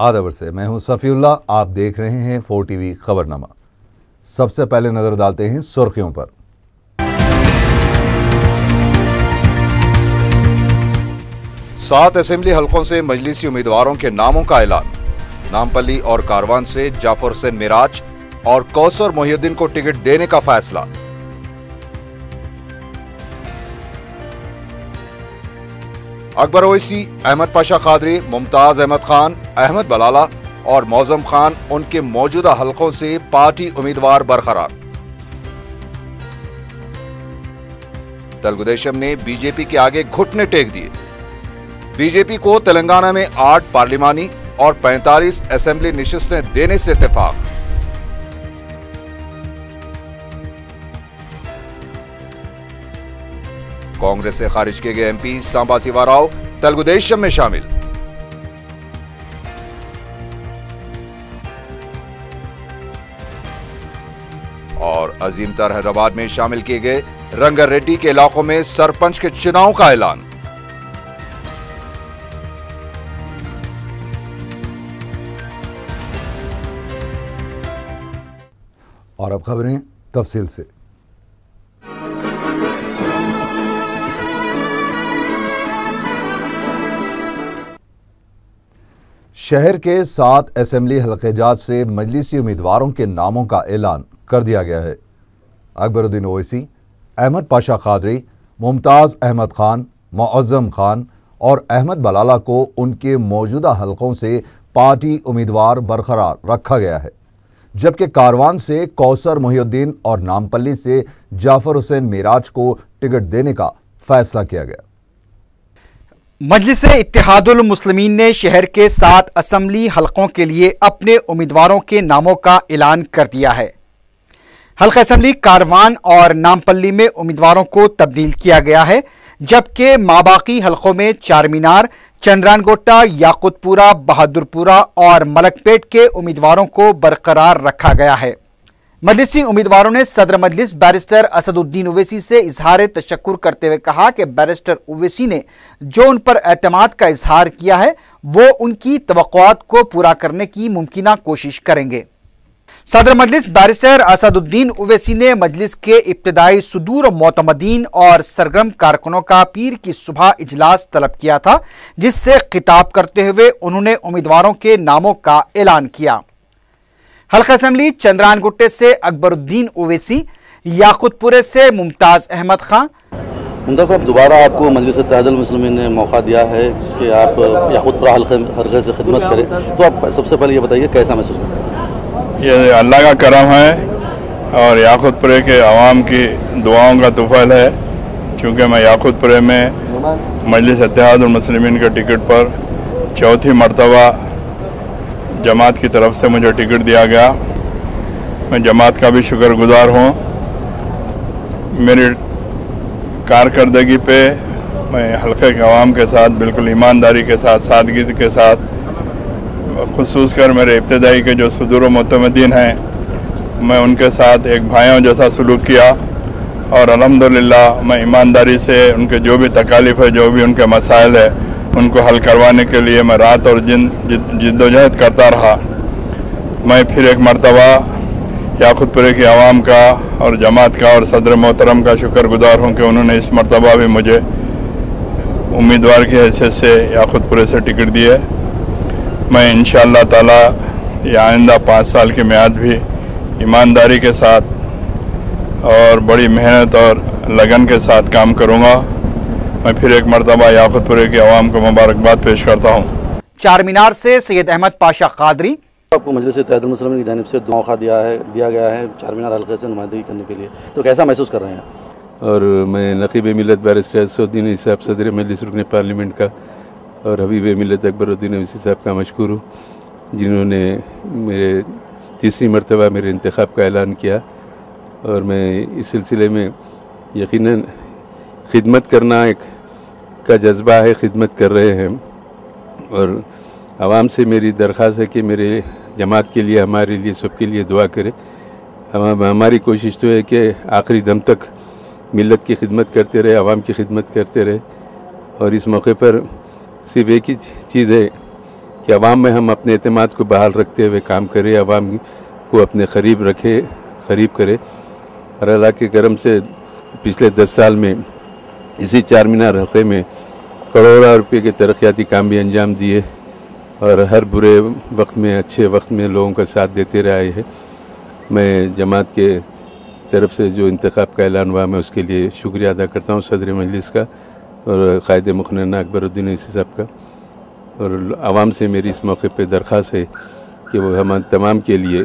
आदाबर से मैं हूं सफ़ीउल्लाह, आप देख रहे हैं 4 टीवी खबरनामा। सबसे पहले नजर डालते हैं सुर्खियों पर। सात असेंबली हलकों से मजलिसी उम्मीदवारों के नामों का ऐलान। नामपल्ली और कारवान से जाफर हुसैन मिराज और कौसर मोहिउद्दीन को टिकट देने का फैसला। अकबर ओवैसी, अहमद पाशा कादरी, मुमताज अहमद खान, अहमद बलाला और मौजम खान उनके मौजूदा हलकों से पार्टी उम्मीदवार बरकरार। तेलुगुदेशम ने बीजेपी के आगे घुटने टेक दिए। बीजेपी को तेलंगाना में 8 पार्लिमानी और 45 असेंबली नशिस्तें देने से इत्तेफाक। कांग्रेस से खारिज किए गए एमपी सांबा शिवाराव तेलुगुदेशम में शामिल। और अजीम तर हैदराबाद में शामिल किए गए रंगारेड्डी के इलाकों में सरपंच के चुनाव का ऐलान। और अब खबरें तफसील से। शहर के 7 असेंबली हलक़ेजात से मजलिसी उम्मीदवारों के नामों का ऐलान कर दिया गया है। अकबरुद्दीन ओवैसी, अहमद पाशा कादरी, मुमताज अहमद खान, मौज़म खान और अहमद बलाला को उनके मौजूदा हलकों से पार्टी उम्मीदवार बरकरार रखा गया है, जबकि कारवान से कौसर मोहिउद्दीन और नामपल्ली से जाफर हुसैन मिराज को टिकट देने का फैसला किया गया। मजलिस-ए-इत्तेहादुल मुस्लिमीन ने शहर के 7 असेंबली हलकों के लिए अपने उम्मीदवारों के नामों का ऐलान कर दिया है। हल्का असेंबली कारवान और नामपल्ली में उम्मीदवारों को तब्दील किया गया है, जबकि माबाकी हलकों में चारमीनार, चंद्रानगोटा, याकुतपुरा, बहादुरपुरा और मलकपेट के उम्मीदवारों को बरकरार रखा गया है। मजलिसी उम्मीदवारों ने सदर मजलिस बैरिस्टर असदुद्दीन ओवैसी से इजहार तशक्कुर करते हुए कहा कि बैरिस्टर ओवैसी ने जो उन पर एतमाद का इजहार किया है वो उनकी तवक्कुआत को पूरा करने की मुमकिना कोशिश करेंगे। सदर मजलिस बैरिस्टर असदुद्दीन ओवैसी ने मजलिस के इब्तिदाई सुदूर मोतमदीन और सरगर्म कारकुनों का पीर की सुबह इजलास तलब किया था, जिससे खिताब करते हुए उन्होंने उम्मीदवारों के नामों का ऐलान किया। हल्का असेंबली चंद्रानगुट्टे से अकबरुद्दीन ओवैसी, याकुतपुरे से मुमताज अहमद खान। मुमताज साहब, दोबारा आपको मजलिस-ए-इत्तेहादुल मुस्लिमीन ने मौका दिया है कि आप याकुतपुरा हल्के से खिदमत करें, तो आप सबसे पहले ये बताइए कैसा महसूस करते हैं? ये अल्लाह का करम है और याकुतपुरे के अवाम की दुआओं का तुफैल है, क्योंकि मैं याकुतपुरे में मजलिस-ए-इत्तेहादुल मुस्लिमीन के टिकट पर चौथी मरतबा जमात की तरफ से मुझे टिकट दिया गया। मैं जमात का भी शुक्रगुजार हूँ। मेरी कारकर्दगी पे मैं हल्के के अवाम के साथ बिल्कुल ईमानदारी के साथ, सादगी के साथ, खुसूस कर मेरे इब्तिदाई के जो सुदूर मोतमदीन हैं, मैं उनके साथ एक भाइयों जैसा सलूक किया और अल्हम्दुलिल्लाह मैं ईमानदारी से उनके जो भी तकालीफ है, जो भी उनके मसाइल है, उनको हल करवाने के लिए मैं रात और दिन जिद्दोजहद करता रहा। मैं फिर एक मरतबा याकुतपुरे के अवाम का और जमात का और सदर मोहतरम का शुक्रगुजार हूँ कि उन्होंने इस मरतबा भी मुझे उम्मीदवार की हैसियत से याकुतपुरे से टिकट दिए। मैं इंशाअल्लाह ताला ये आइंदा 5 साल की मियाद भी ईमानदारी के साथ और बड़ी मेहनत और लगन के साथ काम करूँगा। मैं फिर एक मरतबा याकुतपुरे के अवाम को मुबारकबाद पेश करता हूँ। चारमीनार से सैयद अहमद पाशा कादरी। आपको मजलिस-ए-इत्तेहादुल मुस्लिमीन की जानिब से मौका दिया गया है चारमीनार हल्के से नुमाइंदगी करने के लिए, तो कैसा महसूस कर रहे हैं? और मैं नकीब मिलत बैरिस्टर असदुद्दीन साहब सदर मजलिस रुकन पार्लियामेंट का और हबीब मिलत अकबरुद्दीन ओवैसी साहब का मशकूर हूँ, जिन्होंने मेरे तीसरी मरतबा मेरे इंतखाब का ऐलान किया। और मैं इस सिलसिले में यकीनन खिदमत करना एक का जज्बा है, खिदमत कर रहे हैं। और आवाम से मेरी दरख्वास्त है कि मेरे जमात के लिए, हमारे लिए, सबके लिए दुआ करें। हमारी कोशिश तो है कि आखिरी दम तक मिलत की खिदमत करते रहे, आवाम की खिदमत करते रहे। और इस मौके पर सिर्फ एक ही चीज़ है कि अवाम में हम अपने एतमाद को बहाल रखते हुए काम करें, अवाम को अपने करीब करें। और अल्लाह के करम से पिछले 10 साल में इसी चार मीनार हल्के में करोड़ों रुपये के तरक्याती काम भी अंजाम दिए और हर बुरे वक्त में अच्छे वक्त में लोगों का साथ देते रहे हैं। मैं जमात के तरफ से जो इंतखाब का ऐलान हुआ मैं उसके लिए शुक्रिया अदा करता हूँ सदर मजलिस का और कायद मुखनना अकबरुद्दीन ओवैसी साहब का। और आवाम से मेरी इस मौके पे दरख्वास्त है कि वो हम तमाम के लिए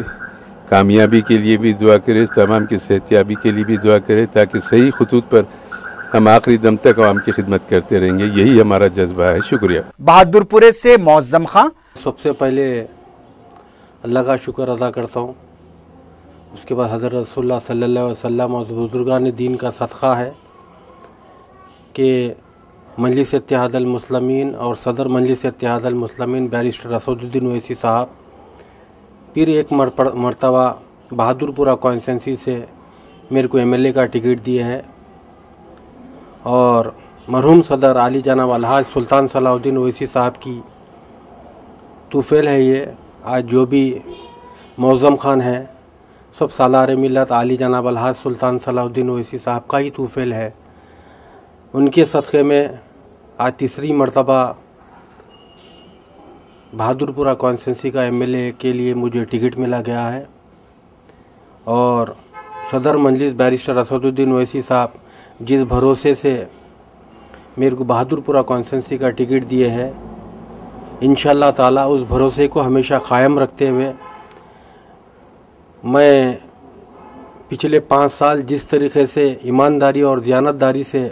कामयाबी के लिए भी दुआ करें, तमाम की सेहतियाबी के लिए भी दुआ करें ताकि सही खतूत पर हम आखिरी दम तक आवाम की खिदमत करते रहेंगे। यही हमारा जज्बा है। शुक्रिया। बहादुरपुरे से मौज़्ज़म खां। सबसे पहले अल्लाह का शुक्र अदा करता हूँ, उसके बाद हज़रत रसूलुल्लाह सल्लल्लाहु अलैहि वसल्लम और बुजुर्गान दीन का सदक़ा है कि मजलिस इत्तेहादुल मुस्लिमीन और सदर मजलिस इत्तेहादुल मुस्लिमीन बैरिस्टर असदुद्दीन ओवैसी साहब फिर एक मरतबा बहादुरपुरा कॉन्स्टिट्यूंसी से मेरे को एमएलए का टिकट दिए है और मरहूम सदर आली जनाब अलहाज सुल्तान सलाहुद्दीन ओवैसी साहब की तूफ़ैल है ये। आज जो भी मौज़्ज़म खान है सब सालार मिलत आली जनाब अलहाज सुल्तान सलाहुद्दीन ओवैसी साहब का ही तूफ़ैल है। उनके सदक़े में आज तीसरी मरतबा बहादुरपुरा कॉन्स्टिट्यूंसी का एमएलए के लिए मुझे टिकट मिला गया है और सदर मजलिस बैरिस्टर असदुद्दीन ओवैसी साहब जिस भरोसे से मेरे को बहादुरपुरा कॉन्स्टिट्यूंसी का टिकट दिए है, इंशाअल्लाह ताला उस भरोसे को हमेशा कायम रखते हुए मैं पिछले 5 साल जिस तरीके से ईमानदारी और दियानतदारी से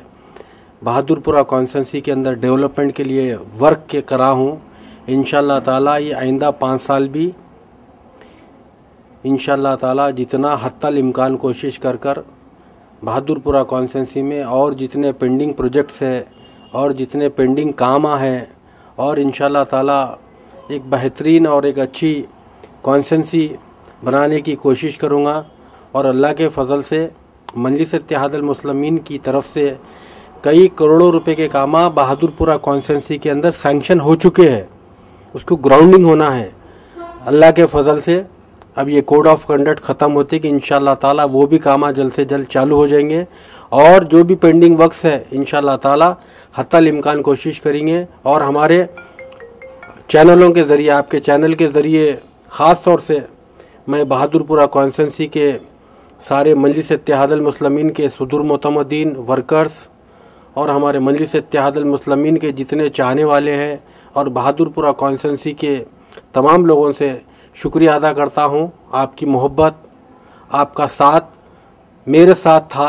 बहादुरपुरा कॉन्स्टिट्यूंसी के अंदर डेवलपमेंट के लिए वर्क के करा हूँ, इंशाअल्लाह ताला ये आइंदा 5 साल भी इंशाअल्लाह ताला जितना हत्तल इम्कान कोशिश कर बहादुरपुरा कॉन्स्टिट्यूंसी में और जितने पेंडिंग प्रोजेक्ट्स है और जितने पेंडिंग काम है और इंशाअल्लाह ताला एक बेहतरीन और एक अच्छी कॉन्स्टिट्यूंसी बनाने की कोशिश करूँगा। और अल्लाह के फ़ज़ल से मजलिस इत्तेहादुल मुस्लिमीन की तरफ से कई करोड़ों रुपए के काम बहादुरपुरा कॉन्स्टिट्यूंसी के अंदर सैंक्शन हो चुके हैं, उसको ग्राउंडिंग होना है। अल्लाह के फ़ज़ल से अब ये कोड ऑफ कंडक्ट ख़त्म होते कि इंशाअल्लाह ताला वो भी काम जल्द से जल्द चालू हो जाएंगे और जो भी पेंडिंग वर्क्स है इंशाअल्लाह ताला हत्तल इम्कान कोशिश करेंगे। और हमारे चैनलों के ज़रिए, आपके चैनल के ज़रिए ख़ास तौर से मैं बहादुरपुरा कॉन्स्टिट्यूंसी के सारे मजलिस इत्तेहादुल मुस्लिमीन के सुदूर मोतमदीन वर्कर्स और हमारे मजलिस इत्तेहादुल मुस्लिमीन के जितने चाहने वाले हैं और बहादुरपुरा कॉन्स्टिट्यूंसी के तमाम लोगों से शुक्रिया अदा करता हूँ। आपकी मोहब्बत, आपका साथ मेरे साथ था,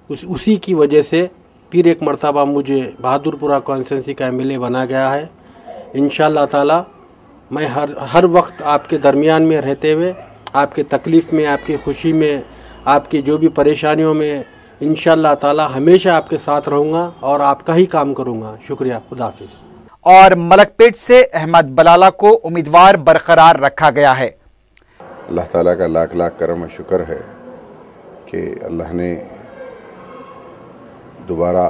उसी की वजह से फिर एक मरतबा मुझे बहादुरपुरा कॉन्स्टिट्यूंसी का एमएलए बना गया है। इंशाअल्लाह ताला मैं हर वक्त आपके दरमियान में रहते हुए आपके तकलीफ़ में, आपकी खुशी में, आपकी जो भी परेशानियों में इंशाअल्लाह ताला हमेशा आपके साथ रहूँगा और आपका ही काम करूँगा। शुक्रिया। खुदा हाफिज़। और मलकपेट से अहमद बलाला को उम्मीदवार बरकरार रखा गया है। अल्लाह ताला का लाख लाख करम शुक्र है कि अल्लाह ने दोबारा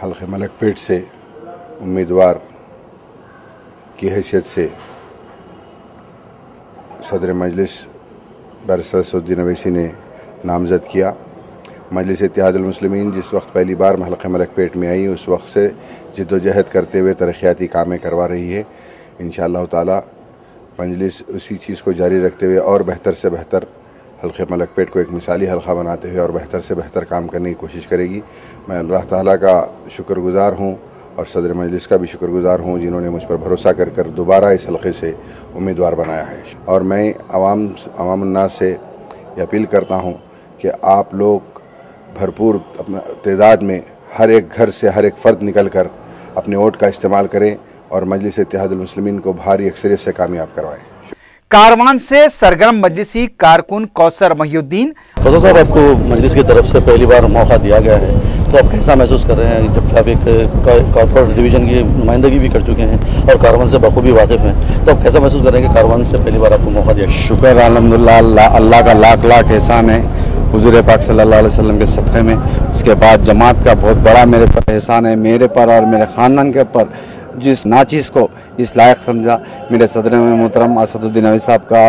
हल्के मलकपेट से उम्मीदवार की हैसियत से सदर मजलिस बैरिस्टर असदुद्दीन ओवैसी ने नामज़द किया। मजलिस इत्तेहादुल मुस्लिमीन जिस वक्त पहली बार हल्के मलकपेट में आई उस वक्त से जिद्दोजहद करते हुए तरक्याती कामें करवा रही है। इंशाअल्लाह ताला मजलिस उसी चीज़ को जारी रखते हुए और बेहतर से बेहतर हल्के मलकपेट को एक मिसाली हल्का बनाते हुए और बेहतर से बेहतर काम करने की कोशिश करेगी। मैं अल्लाह ताला का शुक्रगुज़ार हूँ और सदर मजलिस का भी शुक्रगुज़ार हूँ जिन्होंने मुझ पर भरोसा कर दोबारा इस हल्के से उम्मीदवार बनाया है। और मैं अवामुन्नास से अपील करता हूँ कि आप लोग भरपूर अपना तादाद में हर एक घर से हर एक फ़र्द निकल कर अपने वोट का इस्तेमाल करें और मजलिस इत्तेहादुल मुस्लिमीन को भारी अक्सरियत से कामयाब करवाएं। कारवान से सरगर्म मजलिसी कारकुन कौसर महिउद्दीन। कौसर साहब, आपको मजलिस की तरफ से पहली बार मौका दिया गया है तो आप कैसा महसूस कर रहे हैं, जबकि आप एक कॉर्पोरेट डिवीज़न की नुमाइंदगी भी कर चुके हैं और कारवान से बखूबी वाकिफ़ हैं, तो आप कैसा महसूस कर रहे हैं कि कारवान से पहली बार आपको मौका दिया? शुक्र अल्हम्दुलिल्लाह, अल्लाह का लाख लाख एहसान है हुज़ूर पाक सल्लल्लाहु अलैहि वसल्लम के सदक़े में। उसके बाद जमात का बहुत बड़ा मेरे पर एहसान है, मेरे पर और मेरे ख़ानदान के ऊपर जिस नाचीज़ को इस लायक समझा, मेरे सदर मोहतरम असदुद्दीन अवी साहब का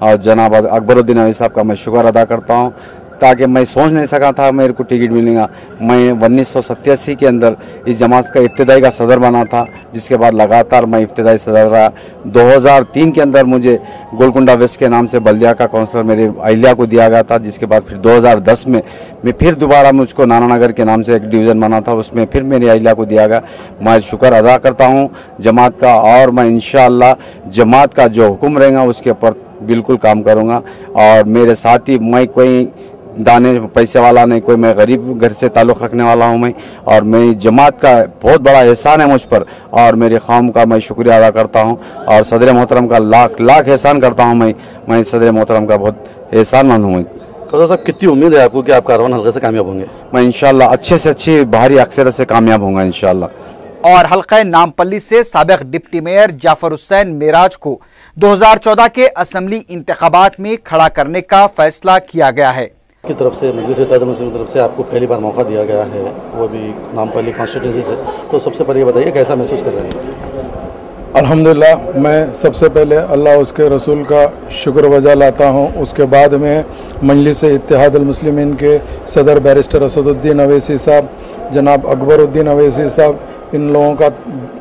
और जनाब अकबरुद्दीन अवी साहब का मैं शुक्र अदा करता हूँ, ताकि मैं सोच नहीं सका था मेरे को टिकट मिलेगा। मैं 1987 के अंदर इस जमात का इब्तदाई का सदर बना था, जिसके बाद लगातार मैं इब्तदाई सदर रहा। 2003 के अंदर मुझे गोलकुंडा वेस्ट के नाम से बल्दिया का काउंसलर मेरे अहिल्या को दिया गया था, जिसके बाद फिर 2010 में मैं फिर दोबारा मुझको नानानगर के नाम से एक डिवीज़न बना था, उसमें फिर मेरे अहिल्या को दिया गया। मैं शुक्र अदा करता हूँ जमात का, और मैं इंशाअल्लाह जमात का जो हुक्म रहेगा उसके ऊपर बिल्कुल काम करूँगा। और मेरे साथ ही मैं कोई दाने पैसे वाला नहीं, कोई मैं गरीब घर से ताल्लुक़ रखने वाला हूँ मैं, और मैं जमात का बहुत बड़ा एहसान है मुझ पर, और मेरी कौम का मैं शुक्रिया अदा करता हूँ, और सदर मोहतरम का लाख लाख एहसान करता हूँ। मैं सदर मोहतरम का बहुत एहसानमंद हूँ। कौसर साहब, कितनी उम्मीद है आपको कि आप कारवान हल्के से कामयाब होंगे? मैं इंशाअल्लाह अच्छे से अच्छी भारी अक्सरत से कामयाब होंगे इंशाअल्लाह। और हल्का नामपल्ली से साबिक डिप्टी मेयर जाफर हुसैन मेराज को 2014 के असेंबली इंतखाबात में खड़ा करने का फैसला किया गया है। की तरफ से मजलिस इत्तेहाद मुस्लिमीन की तरफ से आपको पहली बार मौका दिया गया है, वो भी नामपल्ली कॉन्स्टिट्यूंसी से, तो सबसे पहले ये बताइए कैसा महसूस कर रहे हैं? अल्हम्दुलिल्लाह, मैं सबसे पहले अल्लाह उसके रसूल का शुक्र वजा लाता हूँ। उसके बाद में मजलिस इत्तेहाद मुस्लिमीन के सदर बैरिस्टर असदुद्दीन अवैसी साहब, जनाब अकबरुद्दीन अवैसी साहब, इन लोगों का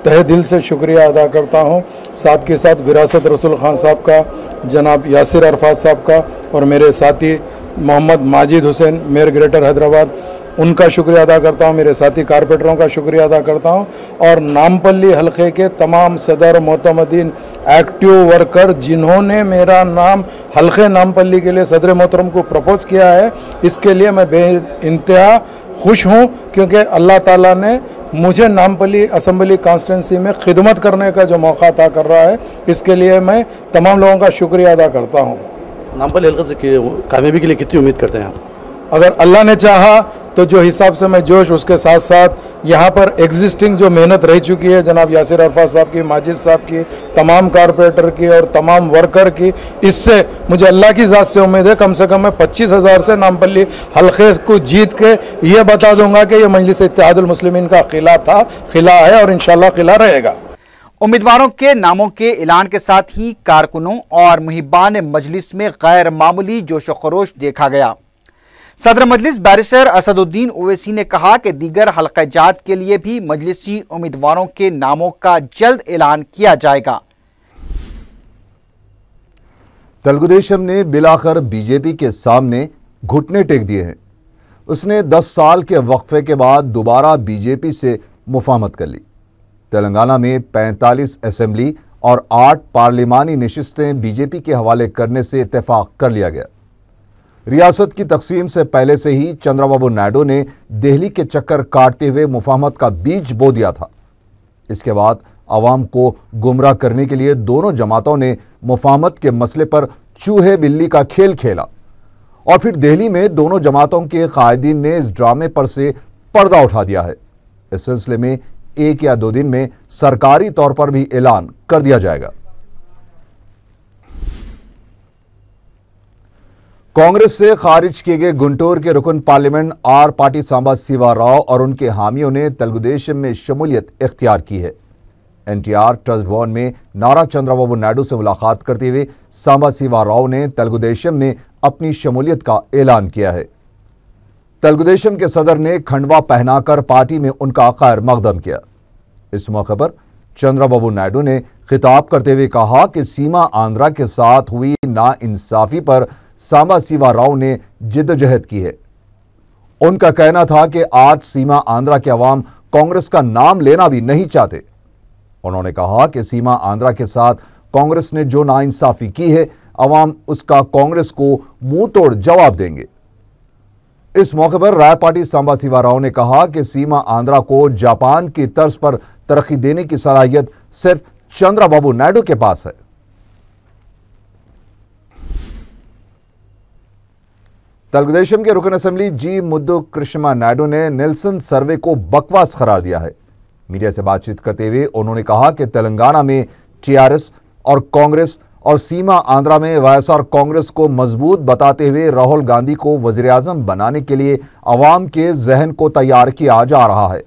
तहे दिल से शुक्रिया अदा करता हूँ। साथ के साथ विरासत रसूल खान साहब का, जनाब यासिर अरफात साहब का, और मेरे साथी मोहम्मद माजिद हुसैन मेयर ग्रेटर हैदराबाद, उनका शुक्रिया अदा करता हूँ। मेरे साथी कारपेंटरों का शुक्रिया अदा करता हूँ, और नामपल्ली हलके के तमाम सदर मोतमदीन एक्टिव वर्कर जिन्होंने मेरा नाम हलके नामपल्ली के लिए सदर मोहतरम को प्रपोज किया है, इसके लिए मैं बेइंतहा खुश हूँ, क्योंकि अल्लाह ताला ने मुझे नामपल्ली असम्बली कॉन्स्टिट्यूंसी में खिदमत करने का जो मौका अता कर रहा है, इसके लिए मैं तमाम लोगों का शुक्रिया अदा करता हूँ। नामपल्ली हल्के से कामयाबी के लिए कितनी उम्मीद करते हैं आप? अगर अल्लाह ने चाहा तो जो हिसाब से मैं जोश, उसके साथ साथ यहाँ पर एग्जिस्टिंग जो मेहनत रह चुकी है जनाब यासिर अरफात साहब की, माजिद साहब की, तमाम कारपोरेटर की और तमाम वर्कर की, इससे मुझे अल्लाह की ज़ात से उम्मीद है कम से कम मैं 25,000 से नामपल्ली हल्के को जीत के ये बता दूंगा कि ये मजलिस इत्तेहादुल मुस्लिमीन का किला था, किला है, और इंशाल्लाह किला रहेगा। उम्मीदवारों के नामों के ऐलान के साथ ही कारकुनों और मुहिबान मजलिस में गैर मामूली जोश खरोश देखा गया। सदर मजलिस बैरिस्टर असदुद्दीन ओवैसी ने कहा कि दीगर हल्क़ाजात के लिए भी मजलिसी उम्मीदवारों के नामों का जल्द ऐलान किया जाएगा। तेलुगुदेशम ने बिलाखिर बीजेपी के सामने घुटने टेक दिए हैं। उसने 10 साल के वक्फे के बाद दोबारा बीजेपी से मुफाहमत कर ली। तेलंगाना में 45 असेंबली और 8 पार्लिमानी नशिस्तें बीजेपी के हवाले करने से इत्तेफाक कर लिया गया। रियासत की तकसीम से पहले से ही चंद्रबाबू नायडू ने दिल्ली के चक्कर काटते हुए मुफाहमत का बीज बो दिया था। इसके बाद अवाम को गुमराह करने के लिए दोनों जमातों ने मुफाहमत के मसले पर चूहे बिल्ली का खेल खेला, और फिर दिल्ली में दोनों जमातों के कायदीन ने इस ड्रामे पर से पर्दा उठा दिया है। इस सिलसिले में 1 या 2 दिन में सरकारी तौर पर भी ऐलान कर दिया जाएगा। कांग्रेस से खारिज किए गए गुंटूर के रुकन पार्लियामेंट आर पार्टी सांबा शिवा राव और उनके हामियों ने तेलुगुदेशम में शमूलियत इख्तियार की है। एनटीआर ट्रस्ट भवन में नारा चंद्रबाबू नायडू से मुलाकात करते हुए सांबा शिवा राव ने तेलुगुदेशम में अपनी शमूलियत का ऐलान किया है। तेलुगुदेशम के सदर ने खंडवा पहनाकर पार्टी में उनका खैर मकदम किया। इस मौके पर चंद्रबाबू नायडू ने खिताब करते हुए कहा कि सीमा आंध्रा के साथ हुई नाइंसाफी पर सांबा शिवा राव ने जिद्दोजहद की है। उनका कहना था कि आज सीमा आंध्रा के अवाम कांग्रेस का नाम लेना भी नहीं चाहते। उन्होंने कहा कि सीमा आंध्रा के साथ कांग्रेस ने जो नाइंसाफी की है, अवाम उसका कांग्रेस को मुंह तोड़ जवाब देंगे। इस मौके पर राय पार्टी सांबा शिवा राव ने कहा कि सीमा आंध्रा को जापान की तर्ज पर तरक्की देने की सलाहियत सिर्फ चंद्रबाबू नायडू के पास है। तेलुगुदेशम के रुकन असेंबली जी मुद्दु कृष्णा नायडू ने नेल्सन सर्वे को बकवास करार दिया है। मीडिया से बातचीत करते हुए उन्होंने कहा कि तेलंगाना में टीआरएस और कांग्रेस और सीमा आंध्रा में वाईएसआर कांग्रेस को मजबूत बताते हुए राहुल गांधी को वजीर आजम बनाने के लिए अवाम के जहन को तैयार किया जा रहा है।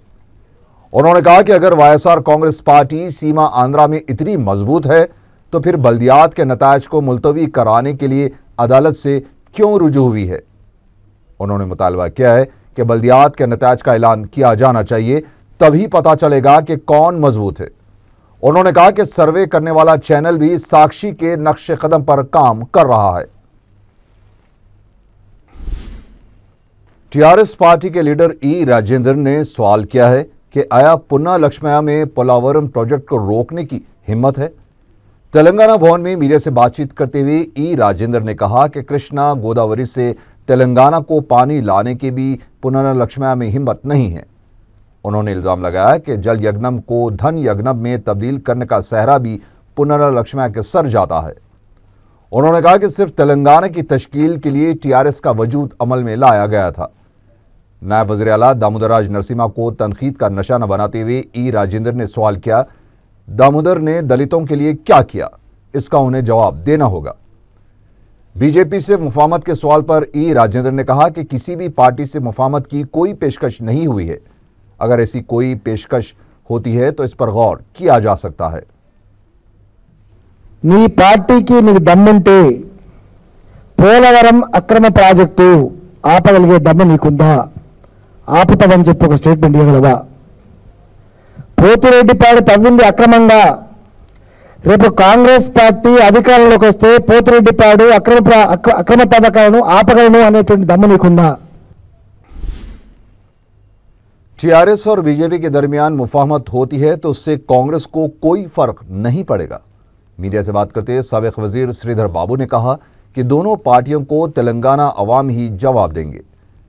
उन्होंने कहा कि अगर वाईएसआर कांग्रेस पार्टी सीमा आंध्रा में इतनी मजबूत है तो फिर बल्दियात के नतायज को मुलतवी कराने के लिए अदालत से क्यों रुजू हुई है। उन्होंने मुतालबा किया है कि बल्दियात के नतायज का ऐलान किया जाना चाहिए, तभी पता चलेगा कि कौन मजबूत है। उन्होंने कहा कि सर्वे करने वाला चैनल भी साक्षी के नक्शे कदम पर काम कर रहा है। टीआरएस पार्टी के लीडर ई राजेंद्र ने सवाल किया है कि आया पुन्ना लक्ष्मया में पोलावरम प्रोजेक्ट को रोकने की हिम्मत है। तेलंगाना भवन में मीडिया से बातचीत करते हुए ई राजेंद्र ने कहा कि कृष्णा गोदावरी से तेलंगाना को पानी लाने की भी पुन्ना लक्ष्मया में हिम्मत नहीं है। उन्होंने इल्जाम लगाया कि जल यज्ञम को धन यज्ञम में तब्दील करने का सहरा भी पुन्ना लक्ष्मया के सर जाता है। उन्होंने कहा कि सिर्फ तेलंगाना की तश्कील के लिए टीआरएस का वजूद अमल में लाया गया था। नायब वज़ीर आला दामोदर राज नरसिम्हा को तनकीद का निशाना बनाते हुए ई राजेंद्र ने सवाल किया, दामोदर ने दलितों के लिए क्या किया, इसका उन्हें जवाब देना होगा। बीजेपी से मुफाहमत के सवाल पर ई राजेंद्र ने कहा कि किसी भी पार्टी से मुफाहमत की कोई पेशकश नहीं हुई है। अगर ऐसी कोई पेशकश होती है तो इस पर गौर किया जा सकता है। నీ పార్టీకి నీకు దమ్ముంటే పోలవరం అక్రమ ప్రాజెక్టు ఆపగలిగే దమ్ము నీకుందా? ఆపుతామని చెప్పి ఒక స్టేట్మెంట్ ఇవ్వగలవా? పోతిరెడ్డిపాడు తవ్వింది అక్రమంగా, రేపు కాంగ్రెస్ పార్టీ అధికారంలోకి వస్తే పోతిరెడ్డిపాడు అక్రమ తవ్వకాలను ఆపగలను అనేటువంటి దమ్ము నీకుందా? टीआरएस और बीजेपी के दरमियान मुफाहमत होती है तो उससे कांग्रेस को कोई फर्क नहीं पड़ेगा। मीडिया से बात करते साबिक वजीर श्रीधर बाबू ने कहा कि दोनों पार्टियों को तेलंगाना अवाम ही जवाब देंगे।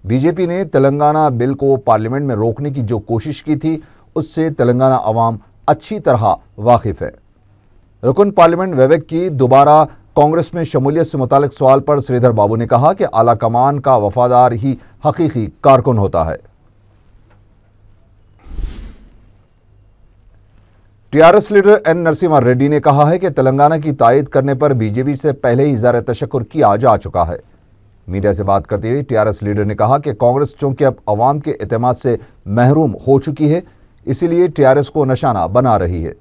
बीजेपी ने तेलंगाना बिल को पार्लियामेंट में रोकने की जो कोशिश की थी उससे तेलंगाना अवाम अच्छी तरह वाकिफ है। रुकन पार्लियामेंट विवेक की दोबारा कांग्रेस में शमूलियत से मुतालिक सवाल पर श्रीधर बाबू ने कहा कि आला कमान का वफादार ही हकीकी कारकुन होता है। TRS leader N Narasimha Reddy ने कहा है कि तेलंगाना की तायद करने पर बीजेपी से पहले ही इज़हार तशक्कुर किया जा चुका है। मीडिया से बात करते हुए टीआरएस लीडर ने कहा कि कांग्रेस चूंकि अब अवाम के एतमाद से महरूम हो चुकी है, इसीलिए टीआरएस को निशाना बना रही है।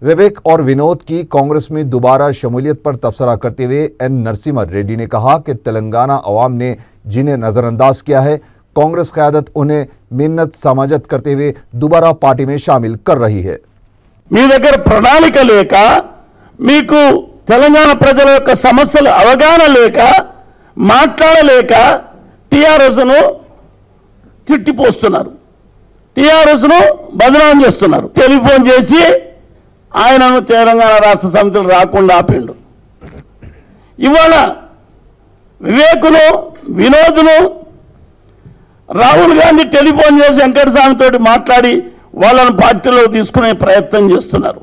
विवेक और विनोद की कांग्रेस में दोबारा शमूलियत पर तबसरा करते हुए एन नरसिम्हा रेड्डी ने कहा कि तेलंगाना अवाम ने जिन्हें नजरअंदाज किया है, कांग्रेस क़यादत उन्हें मिन्नत समाजत करते हुए दोबारा पार्टी में शामिल कर रही है। మీ దగ్గర ప్రణాళిక లేక, మీకు తెలంగాణ ప్రజల యొక్క సమస్యలు అవగాహన లేక, మాట్లాడలేక టిఆర్ఎస్ ను తిట్టిపోస్తున్నారు, టిఆర్ఎస్ ను బదనాం చేస్తున్నారు। టెలిఫోన్ చేసి ఆయనను తెలంగాణ రాష్ట్ర సమితిలో రాకుండా ఆపిండు। ఇవాళ వివేకును వినోద్ను రాహుల్ గాంధీ టెలిఫోన్ చేసి వెంకటస్వామి తోటి మాట్లాడి వాళ్ళను పార్టీలో తీసుకునే ప్రయత్నం చేస్తున్నారు।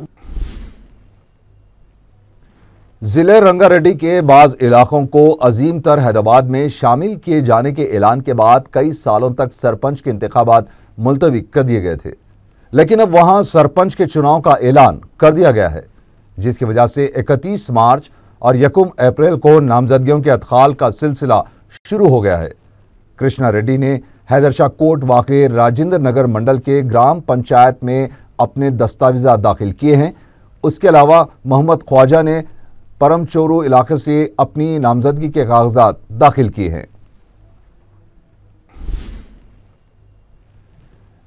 जिले रंगारेड्डी के बाज इलाकों को अजीम तर हैदराबाद में शामिल किए जाने के ऐलान के बाद कई सालों तक सरपंच के इंतखाबात मुलतवी कर दिए गए थे, लेकिन अब वहां सरपंच के चुनाव का ऐलान कर दिया गया है, जिसकी वजह से 31 मार्च और 1 अप्रैल को नामजदगियों के अदखाल का सिलसिला शुरू हो गया है। कृष्णा रेड्डी ने हैदरशाह कोट वाक़े राजेंद्र नगर मंडल के ग्राम पंचायत में अपने दस्तावेज़ात दाखिल किए हैं। उसके अलावा मोहम्मद ख्वाजा ने परमचोरू इलाके से अपनी नामजदगी के कागजात दाखिल किए हैं।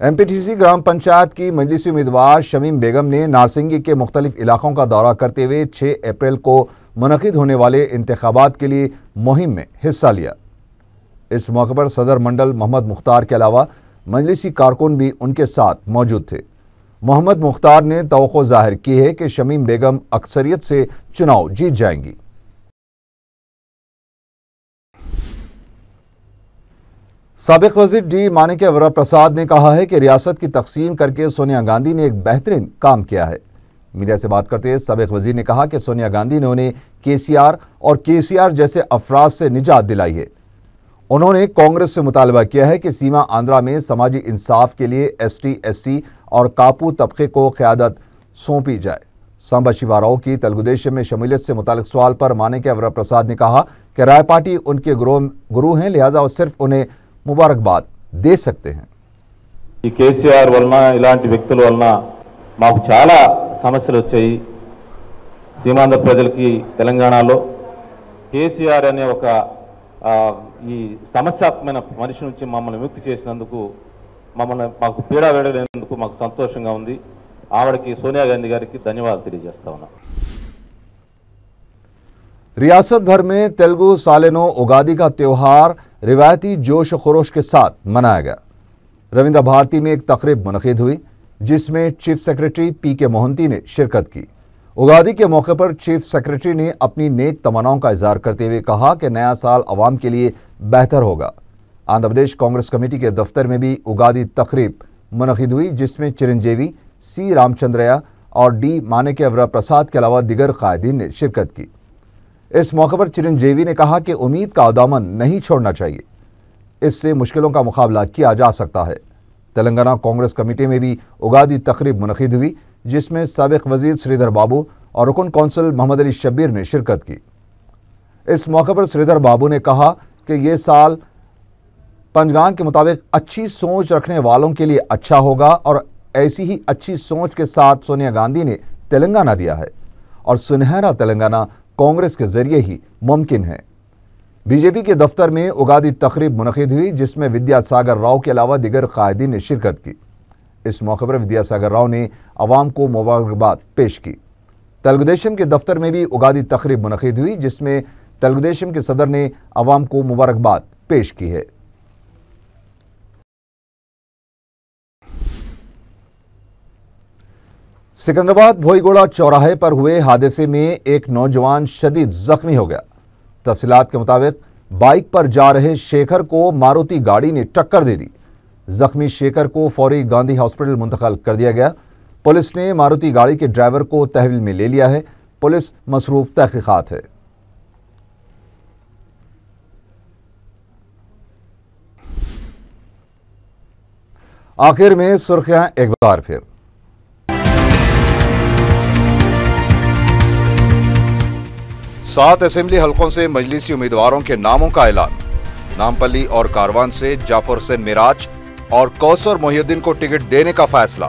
एमपीटीसी ग्राम पंचायत की मजलिसी उम्मीदवार शमीम बेगम ने नारसिंगी के मुख्तलिफ इलाकों का दौरा करते हुए 6 अप्रैल को मुनक़िद होने वाले इंतखाबात के लिए मुहिम में हिस्सा लिया। इस मौके पर सदर मंडल मोहम्मद मुख्तार के अलावा मजलिसी कारकुन भी उनके साथ मौजूद थे। मोहम्मद मुख्तार ने तवक्को जाहिर की है कि शमीम बेगम अक्सरियत से चुनाव जीत जाएंगी। साबिक वजीर डी मानिक वरप्रसाद ने कहा है कि रियासत की तकसीम करके सोनिया गांधी ने एक बेहतरीन काम किया है। मीडिया से बात करते हुए साबिक वजीर ने कहा कि सोनिया गांधी ने उन्हें केसीआर और केसीआर जैसे अफराद से निजात दिलाई है। उन्होंने कांग्रेस से मुतालबा किया है कि सीमा आंध्रा में समाजी इंसाफ के लिए एसटी, एससी और कापू तबके को क़यादत सौंपी जाए। सांबा शिवाराव की तेलुगुदेशम में शमूलियत से मुतालिक सवाल पर मानिक वरप्रसाद ने कहा कि राय पार्टी उनके गुरु हैं, लिहाजा वो सिर्फ उन्हें मुबारकबाद दे सकते हैं। ఈ కేసీఆర్ వలన ఇలాంటి వ్యక్తుల వలన మాకు చాలా సమస్యలు వచ్చాయి. సీమాంధ్ర ప్రజలకి తెలంగాణలో కేసీఆర్ అనే ఒక ఈ సమస్యాత్మకమైన మనిషి నుంచి మమ్మల్ని విముక్తి చేసినందుకు, మాకు పీడా వేడలేనందుకు మాకు సంతోషంగా ఉంది. ఆవిడకి సోనియా గాంधी గారికి ధన్యవాదాలు తెలియజేస్తా ఉన్నాం. रियासत भर में तेलुगु सालेनो उगादी का त्यौहार रिवायती जोश खरोश के साथ मनाया गया। रविंद्र भारती में एक तकरीब मुनक़िद हुई जिसमें चीफ सेक्रेटरी पी.के. मोहंती ने शिरकत की। उगादी के मौके पर चीफ सेक्रेटरी ने अपनी नेक तमन्नाओं का इजहार करते हुए कहा कि नया साल अवाम के लिए बेहतर होगा। आंध्र प्रदेश कांग्रेस कमेटी के दफ्तर में भी उगादी तकरीब मुनक़िद हुई जिसमें चिरंजीवी, सी रामचंद्रया और डी माणिक्यवर प्रसाद के अलावा दिगर कायदीन ने शिरकत की। इस मौके पर चिरंजीवी ने कहा कि उम्मीद का दामन नहीं छोड़ना चाहिए, इससे मुश्किलों का मुकाबला किया जा सकता है। तेलंगाना कांग्रेस कमेटी में भी उगादी तकरीब मुनक़िद हुई जिसमें साबिक़ वज़ीर श्रीधर बाबू और रुकन कौंसिल मोहम्मद अली शब्बीर ने शिरकत की। इस मौके पर श्रीधर बाबू ने कहा कि ये साल पंचगान के मुताबिक अच्छी सोच रखने वालों के लिए अच्छा होगा और ऐसी ही अच्छी सोच के साथ सोनिया गांधी ने तेलंगाना दिया है और सुनहरा तेलंगाना कांग्रेस के जरिए ही मुमकिन है। बीजेपी के दफ्तर में उगादी तकरीब मुनक़िद हुई जिसमें विद्यासागर राव के अलावा दिगर कायदीन ने शिरकत की। इस मौके पर विद्यासागर राव ने अवाम को मुबारकबाद पेश की। तेलुगुदेशम के दफ्तर में भी उगादी तकरीब मुनक़िद हुई जिसमें तेलुगुदेशम के सदर ने अवाम को मुबारकबाद पेश की है। सिकंदराबाद भोईगोड़ा चौराहे पर हुए हादसे में एक नौजवान शदीद जख्मी हो गया। तफसीलात के मुताबिक बाइक पर जा रहे शेखर को मारुति गाड़ी ने टक्कर दे दी। जख्मी शेखर को फौरी गांधी हॉस्पिटल मुंतकिल कर दिया गया। पुलिस ने मारुति गाड़ी के ड्राइवर को तहवील में ले लिया है। पुलिस मसरूफ तहकीकात है। आखिर में सुर्खियां एक बार फिर। सात असेंबली हलकों से मजलिसी उम्मीदवारों के नामों का ऐलान। नामपल्ली और कारवान से जाफर हुसैन मिराज और कौसर मोहिउद्दीन को टिकट देने का फैसला।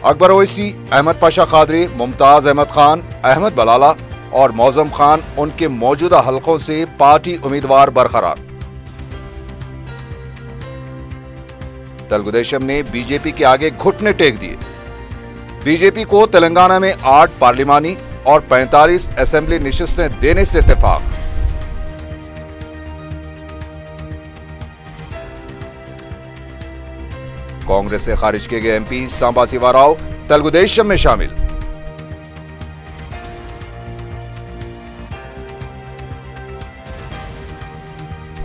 अकबर ओवैसी, अहमद पाशा कादरी, मुमताज अहमद खान, अहमद बलाला और मौजम खान उनके मौजूदा हलकों से पार्टी उम्मीदवार बरकरार। तेलुगुदेशम ने बीजेपी के आगे घुटने टेक दिए। बीजेपी को तेलंगाना में 8 पार्लिमानी और 45 असेंबली नशिस्तें देने से इत्तेफाक। कांग्रेस से खारिज किए गए एमपी सांबा शिवाराव तेलुगुदेशम में शामिल।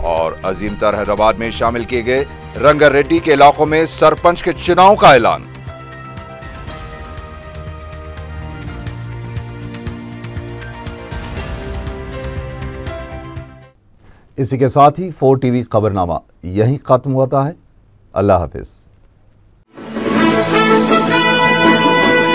और अजीम तर हैदराबाद में शामिल किए गए रंगारेड्डी के इलाकों में सरपंच के चुनाव का ऐलान। इसी के साथ ही 4 टीवी खबरनामा यहीं खत्म होता है। अल्लाह हाफिज।